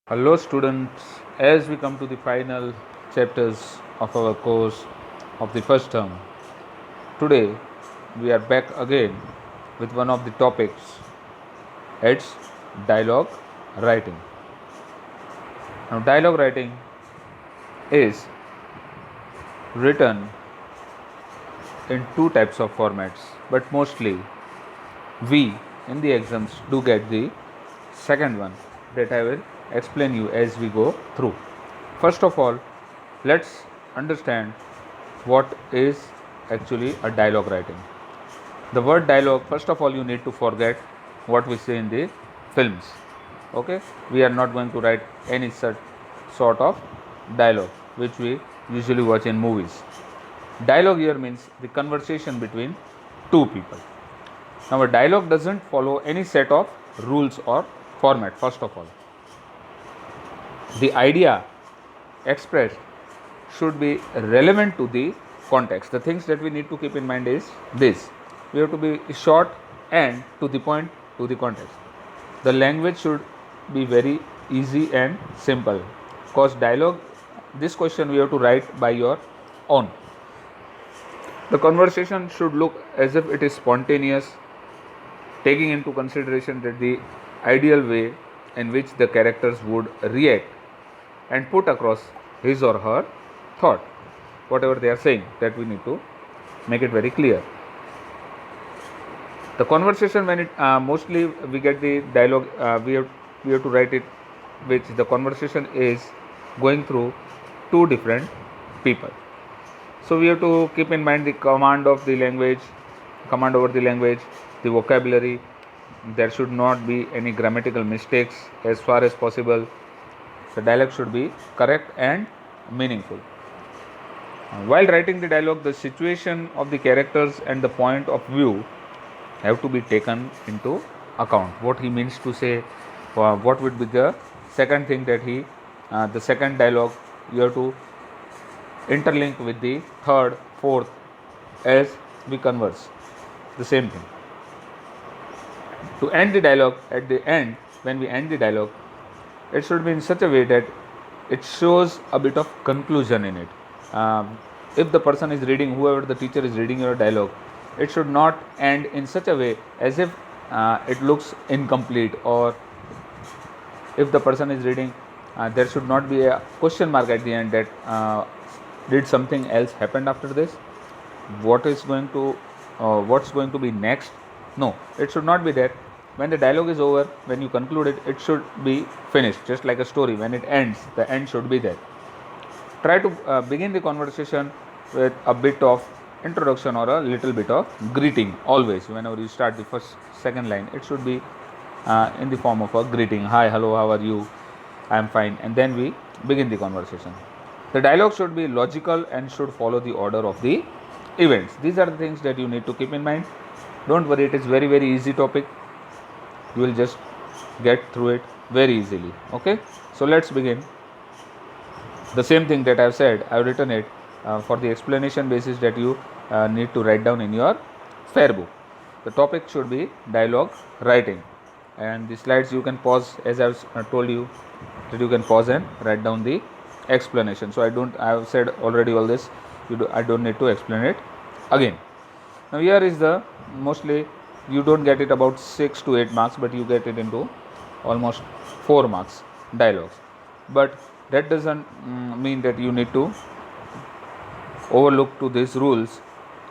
Hello students, as we come to the final chapters of our course of the first term, today we are back again with one of the topics. It's dialogue writing. Now dialogue writing is written in two types of formats, but mostly we in the exams do get the second one that I will explain you as we go through. First of all, let's understand what is actually a dialogue writing. The word dialogue, first of all, you need to forget what we say in the films. Okay, we are not going to write any such sort of dialogue which we usually watch in movies. Dialogue here means the conversation between two people. Now, a dialogue doesn't follow any set of rules or format. First of all, the idea expressed should be relevant to the context. The things that we need to keep in mind is this: we have to be short and to the point, to the context. The language should be very easy and simple, because dialogue, this question we have to write by your own. The conversation should look as if it is spontaneous, taking into consideration that the ideal way in which the characters would react and put across his or her thought, whatever they are saying, that we need to make it very clear. The conversation, when it mostly we get the dialogue, we have to write it, which the conversation is going through two different people. So we have to keep in mind the command over the language, the vocabulary. There should not be any grammatical mistakes as far as possible. The dialogue should be correct and meaningful. While writing the dialogue, the situation of the characters and the point of view have to be taken into account. What he means to say, what would be the second thing that the second dialogue, you have to interlink with the third, fourth as we converse. The same thing. To end the dialogue, at the end, when we end the dialogue, it should be in such a way that it shows a bit of conclusion in it. If the person is reading, whoever the teacher is reading your dialogue, it should not end in such a way as if it looks incomplete, or if the person is reading, there should not be a question mark at the end that did something else happen after this? What's going to be next? No, it should not be there. When the dialogue is over, when you conclude it, it should be finished, just like a story. When it ends, the end should be there. Try to begin the conversation with a bit of introduction or a little bit of greeting. Always, whenever you start the first, second line, it should be in the form of a greeting. Hi, hello, how are you? I am fine. And then we begin the conversation. The dialogue should be logical and should follow the order of the events. These are the things that you need to keep in mind. Don't worry, it is very, very easy topic. You will just get through it very easily. Okay, so let's begin. The same thing that I have said, I have written it for the explanation basis that you need to write down in your fair book. The topic should be dialogue writing, and the slides you can pause, as I have told you that you can pause and write down the explanation. So I have said already all this. I don't need to explain it again. Now here is the, mostly you don't get it about 6 to 8 marks, but you get it into almost 4 marks dialogues. But that doesn't mean that you need to overlook to these rules.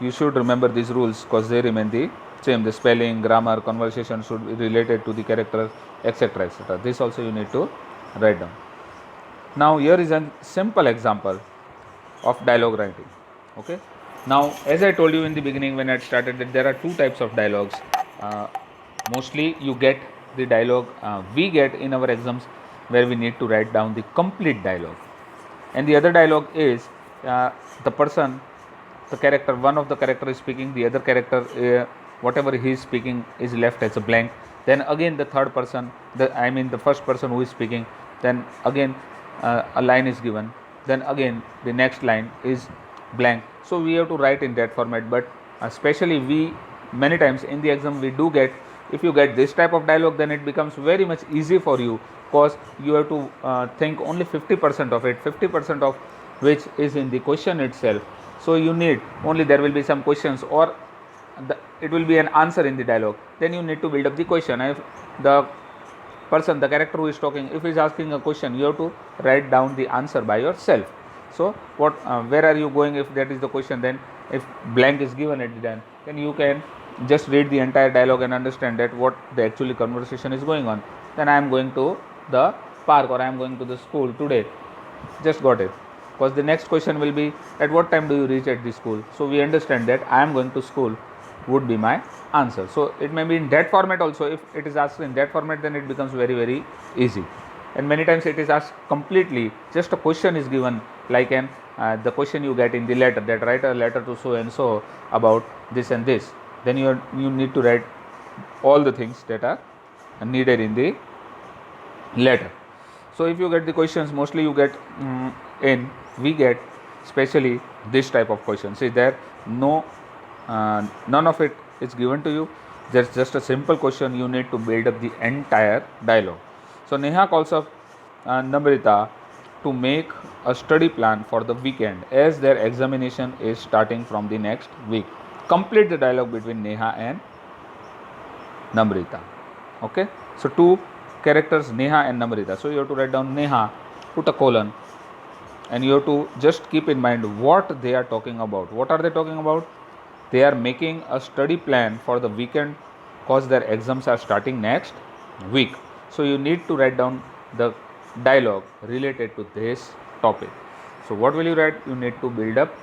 You should remember these rules because they remain the same. The spelling, grammar, conversation should be related to the character, etc., etc. This also you need to write down. Now here is a simple example of dialogue writing. Okay. Now, as I told you in the beginning when I started, that there are two types of dialogues. Mostly you get the dialogue we get in our exams, where we need to write down the complete dialogue. And the other dialogue is the person, the character, one of the character is speaking, the other character, whatever he is speaking is left as a blank. Then again the third person, the first person who is speaking, then again a line is given, then again the next line is blank. So we have to write in that format. But especially we, many times in the exam we do get If you get this type of dialogue, then it becomes very much easy for you, because you have to think only 50% of it, 50% of which is in the question itself. So you need only, there will be some questions, or it will be an answer in the dialogue. Then you need to build up the question. If the person, the character who is talking, if he is asking a question, you have to write down the answer by yourself. So what, where are you going, if that is the question? Then if blank is given at the end, then you can just read the entire dialogue and understand that what the actually conversation is going on. Then I am going to the park, or I am going to the school today. Just got it. Because the next question will be, at what time do you reach at the school? So we understand that I am going to school would be my answer. So it may be in that format also. If it is asked in that format, then it becomes very, very easy. And many times it is asked completely, just a question is given, like an the question you get in the letter, that write a letter to so and so about this and this. Then you need to write all the things that are needed in the letter. So if you get the questions, mostly you get we get especially this type of questions. Is there no none of it is given to you, there's just a simple question, you need to build up the entire dialogue. So Neha calls up Namrita to make a study plan for the weekend, as their examination is starting from the next week. Complete the dialogue between Neha and Namrita. Okay, so two characters, Neha and Namrita. So you have to write down Neha, put a colon, and you have to just keep in mind what they are talking about. What are they talking about? They are making a study plan for the weekend, because their exams are starting next week. So you need to write down the dialogue related to this topic. So what will you write? You need to build up,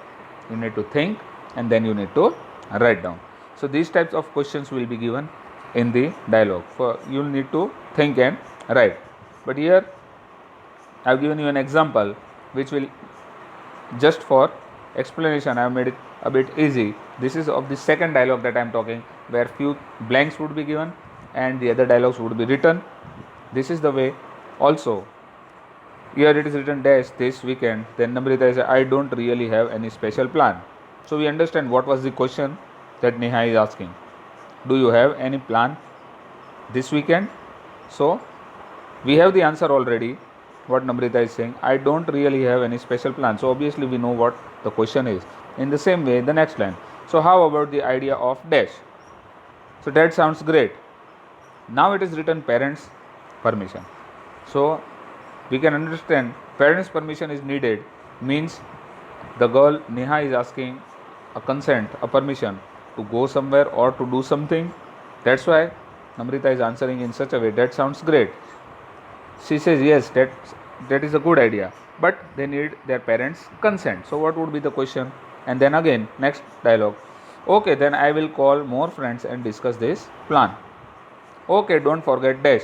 you need to think, and then you need to write down. So these types of questions will be given in the dialogue. For you will need to think and write. But here I have given you an example which will, just for explanation, I have made it a bit easy. This is of the second dialogue that I am talking, where few blanks would be given and the other dialogues would be written. This is the way. Also here it is written dash this weekend. Then Namrita says, I don't really have any special plan. So we understand what was the question that Neha is asking. Do you have any plan this weekend? So we have the answer already, what Namrita is saying, I don't really have any special plan. So obviously we know what the question is. In the same way, the next line. So how about the idea of dash? So that sounds great. Now it is written parents' permission. So we can understand parents' permission is needed, means the girl Neha is asking a consent, a permission to go somewhere or to do something. That's why Namrita is answering in such a way, that sounds great. She says yes, that is a good idea, but they need their parents' consent. So what would be the question? And then again, next dialogue. Okay, then I will call more friends and discuss this plan. Okay, don't forget dash.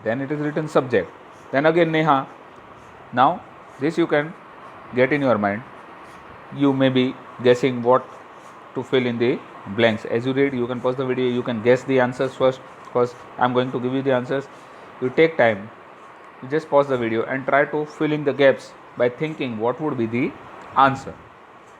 Then it is written subject. Then again Neha. Now this you can get in your mind. You may be guessing what to fill in the blanks. As you read, you can pause the video, you can guess the answers first, because I am going to give you the answers. You take time, you just pause the video and try to fill in the gaps by thinking what would be the answer.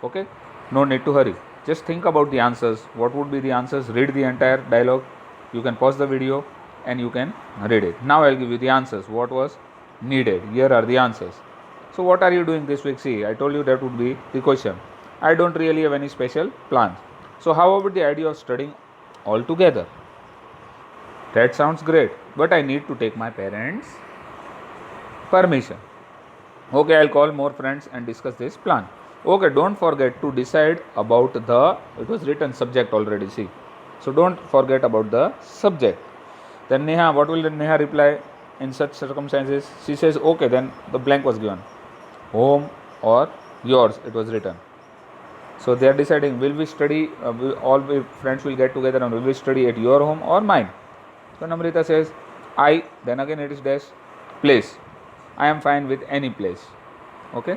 Okay, no need to hurry, just think about the answers, what would be the answers. Read the entire dialogue, you can pause the video and you can read it. Now I will give you the answers, what was needed. Here are the answers. So what are you doing this week? See, I told you that would be the question. I don't really have any special plans. So how about the idea of studying all together? That sounds great, but I need to take my parents' permission. Okay, I'll call more friends and discuss this plan. Okay, don't forget to decide about the, it was written subject already, see. So don't forget about the subject. Then Neha, what will Neha reply in such circumstances? She says, okay, then the blank was given. Home or yours, it was written. So they are deciding, will we study, all we friends will get together and will we study at your home or mine? So Namrita says, I, then again it is dash, place. I am fine with any place. Okay.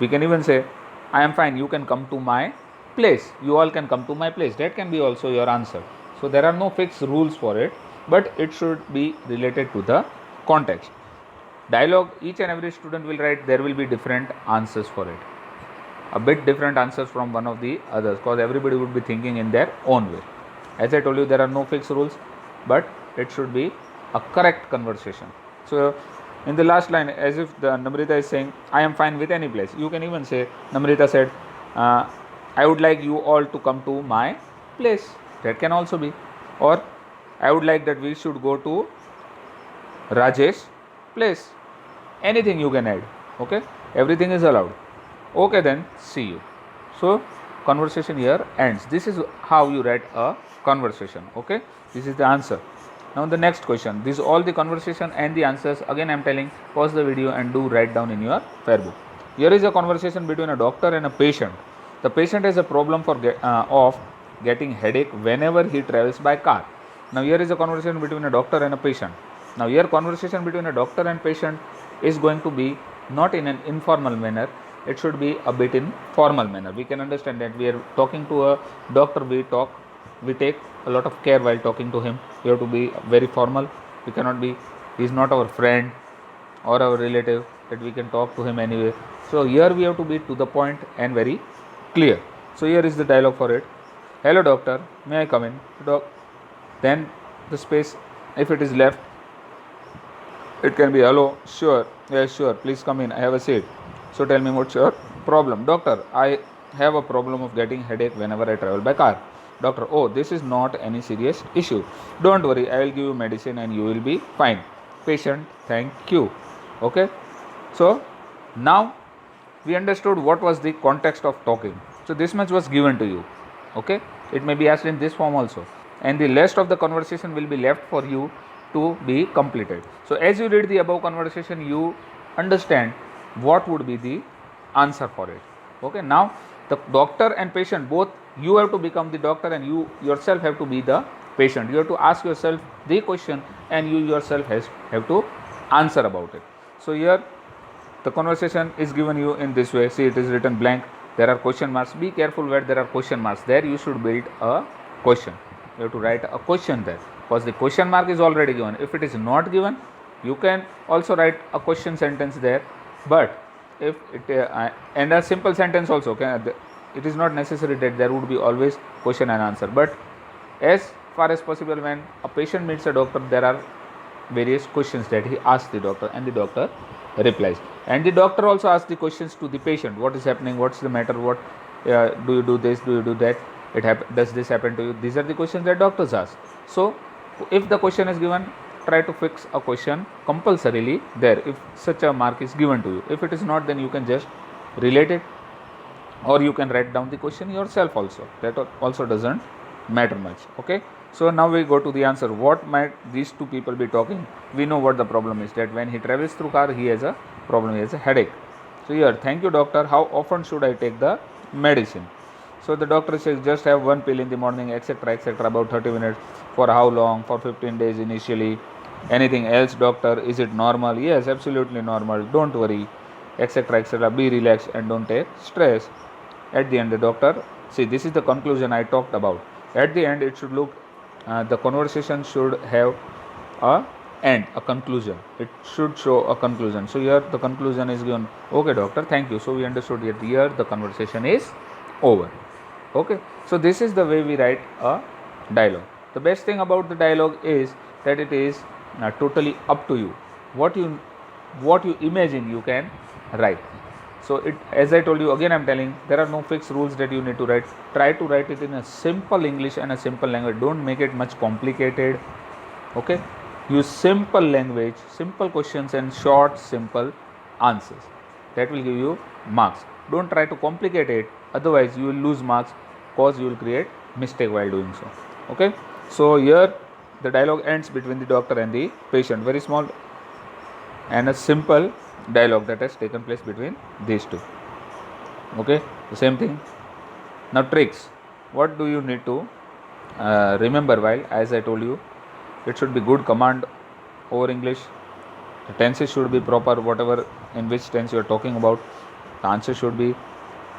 We can even say, I am fine, you can come to my place. You all can come to my place. That can be also your answer. So there are no fixed rules for it, but it should be related to the context. Dialogue, each and every student will write, there will be different answers for it. A bit different answers from one of the others, because everybody would be thinking in their own way. As I told you, there are no fixed rules, but it should be a correct conversation. So in the last line, as if the Namrita is saying, I am fine with any place, you can even say, Namrita said, I would like you all to come to my place. That can also be. Or I would like that we should go to Rajesh place. Anything you can add. Okay, everything is allowed. Okay, then see you. So conversation here ends. This is how you write a conversation. Okay, this is the answer. Now the next question. This is all the conversation and the answers. Again I am telling, pause the video and do write down in your fair book. Here is a conversation between a doctor and a patient. The patient has a problem of getting headache whenever he travels by car. Now here is a conversation between a doctor and a patient. Now here conversation between a doctor and patient is going to be not in an informal manner, it should be a bit in formal manner. We can understand that we are talking to a doctor, we take a lot of care while talking to him. We have to be very formal. We cannot be, he is not our friend or our relative that we can talk to him anyway. So here we have to be to the point and very clear. So here is the dialogue for it. Hello doctor, may I come in? Then the space, if it is left, it can be hello, sure, yes sure, please come in, I have a seat. So tell me what's your problem? Doctor, I have a problem of getting headache whenever I travel by car. Doctor, oh, this is not any serious issue. Don't worry, I will give you medicine and you will be fine. Patient, thank you. Okay. So now we understood what was the context of talking. So this much was given to you. Okay. It may be asked in this form also. And the rest of the conversation will be left for you to be completed. So as you read the above conversation, you understand what would be the answer for it. Okay. Now the doctor and patient, both you have to become the doctor and you yourself have to be the patient. You have to ask yourself the question and you yourself have to answer about it. So here the conversation is given you in this way. See, it is written blank. There are question marks. Be careful where there are question marks. There you should build a question. You have to write a question there because the question mark is already given. If it is not given, you can also write a question sentence there. But if it and a simple sentence also, it is not necessary that there would be always question and answer. But as far as possible, when a patient meets a doctor, there are various questions that he asks the doctor and the doctor replies. And the doctor also asks the questions to the patient. What is happening? What's the matter? What do you do this? Do you do that? Does this happen to you? These are the questions that doctors ask. So if the question is given, try to fix a question compulsorily there if such a mark is given to you. If it is not, then you can just relate it or you can write down the question yourself also. That also doesn't matter much. Okay. So now we go to the answer. What might these two people be talking? We know what the problem is, that when he travels through car, he has a problem, he has a headache. So here, thank you doctor, how often should I take the medicine? So the doctor says just have one pill in the morning, etc., etc., about 30 minutes. For how long? For 15 days initially. Anything else doctor? Is it normal? Yes, absolutely normal. Don't worry, etc., etc. Be relaxed and don't take stress. At the end, the doctor, see, this is the conclusion I talked about. At the end, it should look, the conversation should have a end, a conclusion. It should show a conclusion. So here the conclusion is given. Okay doctor, thank you. So we understood that here the conversation is over. Okay. So this is the way we write a dialogue. The best thing about the dialogue is that it is totally up to you. What you imagine, you can write. So it, as I told you, again I am telling, there are no fixed rules that you need to write. Try to write it in a simple English and a simple language. Don't make it much complicated. Okay. Use simple language, simple questions and short, simple answers. That will give you marks. Don't try to complicate it. Otherwise, you will lose marks because you will create mistake while doing so. Okay. So here the dialogue ends between the doctor and the patient. Very small and a simple dialogue that has taken place between these two. Okay. The same thing. Now tricks. What do you need to remember while, as I told you, it should be good command over English. The tenses should be proper, whatever in which tense you are talking about. The answer should be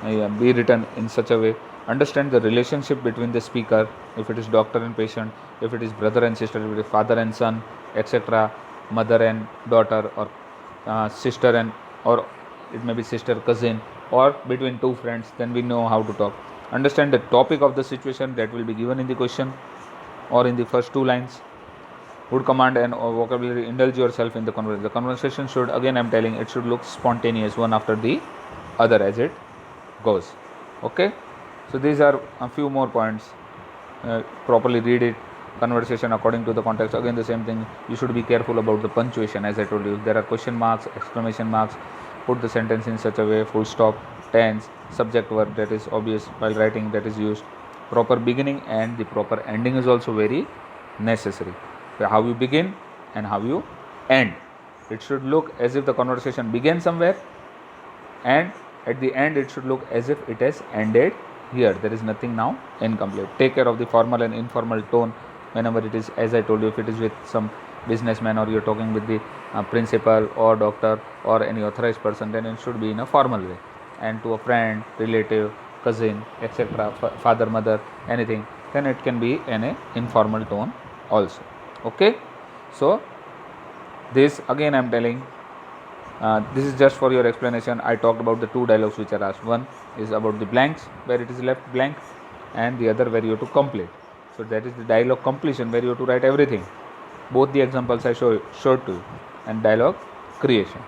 written in such a way. Understand the relationship between the speaker, if it is doctor and patient, if it is brother and sister, if it is father and son, etc., mother and daughter, or sister and, or it may be sister, cousin, or between two friends. Then we know how to talk. Understand the topic of the situation that will be given in the question. or in the first 2 lines. Would command and vocabulary, indulge yourself in the conversation. The conversation should, again I'm telling, it should look spontaneous, one after the other as it goes. Okay, so these are a few more points. Properly read it. Conversation according to the context, again the same thing. You should be careful about the punctuation. As I told you, there are question marks, exclamation marks. Put the sentence in such a way, full stop, tense, subject verb, that is obvious while writing, that is used. Proper beginning and the proper ending is also very necessary. How you begin and how you end. It should look as if the conversation began somewhere, and at the end it should look as if it has ended here. There is nothing now incomplete. Take care of the formal and informal tone whenever it is, as I told you, if it is with some businessman or you're talking with the principal or doctor or any authorized person, then it should be in a formal way. And to a friend, relative, cousin, etc., father, mother, anything, then it can be in a informal tone also. Okay, so this again I am telling, this is just for your explanation. I talked about the 2 dialogues which are asked. One is about the blanks, where it is left blank, and the other where you have to complete. So that is the dialogue completion, where you have to write everything. Both the examples I showed to you, and dialogue creation.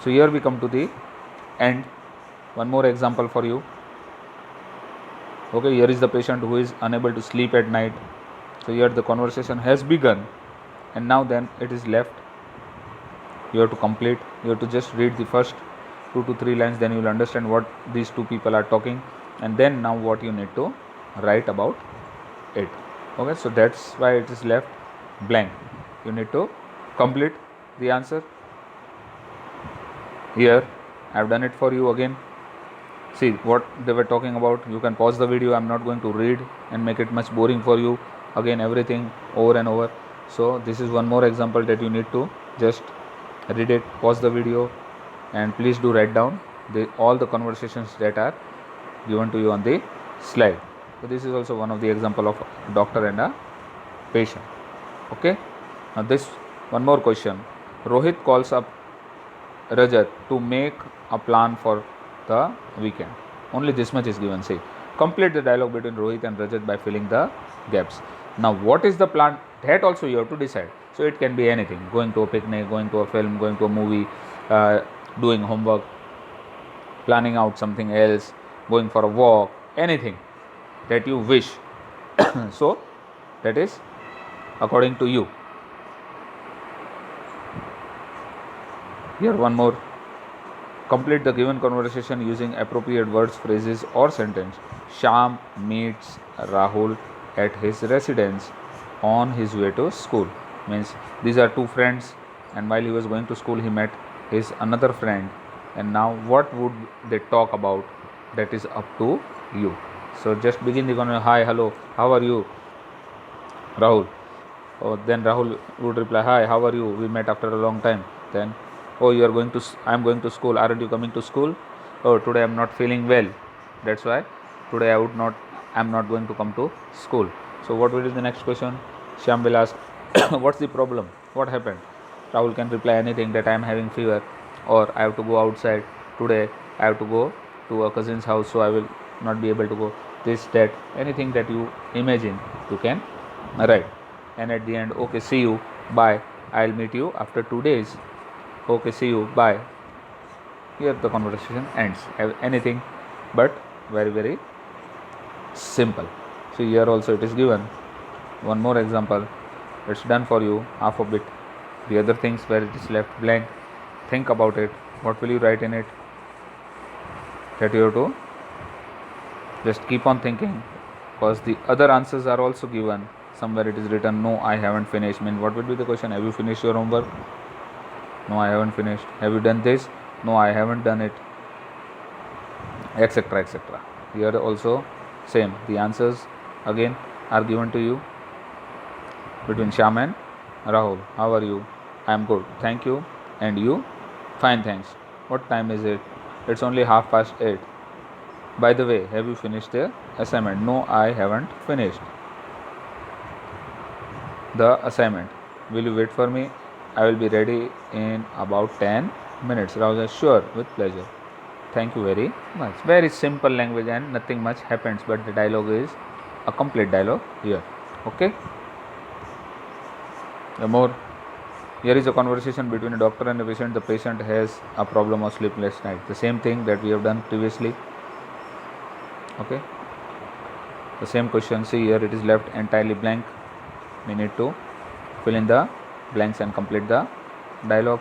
So here we come to the end. One more example for you. Okay, here is the patient who is unable to sleep at night. So here the conversation has begun, and now then it is left. You have to complete. You have to just read the first 2 to 3 lines, then you will understand what these 2 people are talking, and then now what you need to write about it. Okay, so that's why it is left blank. You need to complete the answer. Here I have done it for you again. See what they were talking about. You can pause the video. I'm not going to read and make it much boring for you. Again, everything over and over. So this is one more example that you need to just read it, pause the video, and please do write down all the conversations that are given to you on the slide. So this is also one of the example of doctor and a patient. Okay, now this one more question. Rohit calls up Rajat to make a plan for the weekend. Only this much is given. Say, complete the dialogue between Rohit and Rajat by filling the gaps. Now what is the plan? That also you have to decide. So it can be anything: going to a picnic, going to a film, going to a movie, doing homework, planning out something else, going for a walk, anything that you wish. So that is according to you. Here one more. Complete the given conversation using appropriate words, phrases or sentence. Shyam meets Rahul at his residence on his way to school. Means these are 2 friends, and while he was going to school he met his another friend, and now what would they talk about? That is up to you. So just begin the conversation. Hi, hello, how are you, Rahul? Oh, then Rahul would reply, hi, how are you? We met after a long time. Then, oh, you are going to, I am going to school. Aren't you coming to school? Oh, today I am not feeling well. That's why today I am not going to come to school. So what will be the next question? Shyam will ask, what's the problem? What happened? Rahul can reply anything, that I am having fever, or I have to go outside today. I have to go to a cousin's house, so I will not be able to go. This, that, anything that you imagine, you can write. And at the end, okay, see you, bye. I'll meet you after 2 days. Okay, see you, bye. Here the conversation ends. Anything but very, very simple. So here also it is given. One more example. It's done for you, half of it. The other things where it is left blank, think about it. What will you write in it? That you have to just keep on thinking, because the other answers are also given. Somewhere it is written, no, I haven't finished. Mean, what would be the question? Have you finished your homework? No, I haven't finished. Have you done this? No, I haven't done it, etc., etc. Here also same. The answers again are given to you between Shyam and Rahul. How are you? I am good, thank you. And you? Fine, thanks. What time is it? It's only 8:30. By the way, have you finished the assignment? No, I haven't finished the assignment. Will you wait for me? I will be ready in about 10 minutes. Rahul says, sure, with pleasure. Thank you very much. Very simple language and nothing much happens, but the dialogue is a complete dialogue here. Okay. The more, here is a conversation between a doctor and a patient. The patient has a problem of sleepless night. The same thing that we have done previously. Okay. The same question. See here, it is left entirely blank. We need to fill in the blanks and complete the dialogue.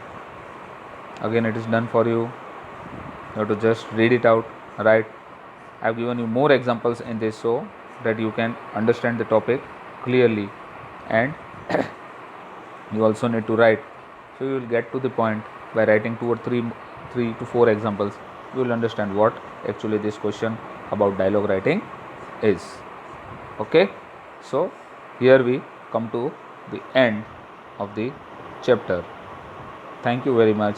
Again, it is done for you. You have to just read it out, right? I have given you more examples in this so that you can understand the topic clearly, and you also need to write. So you will get to the point by writing 2 or 3 to 4 examples. You will understand what actually this question about dialogue writing is. Okay, so here we come to the end of the chapter. Thank you very much.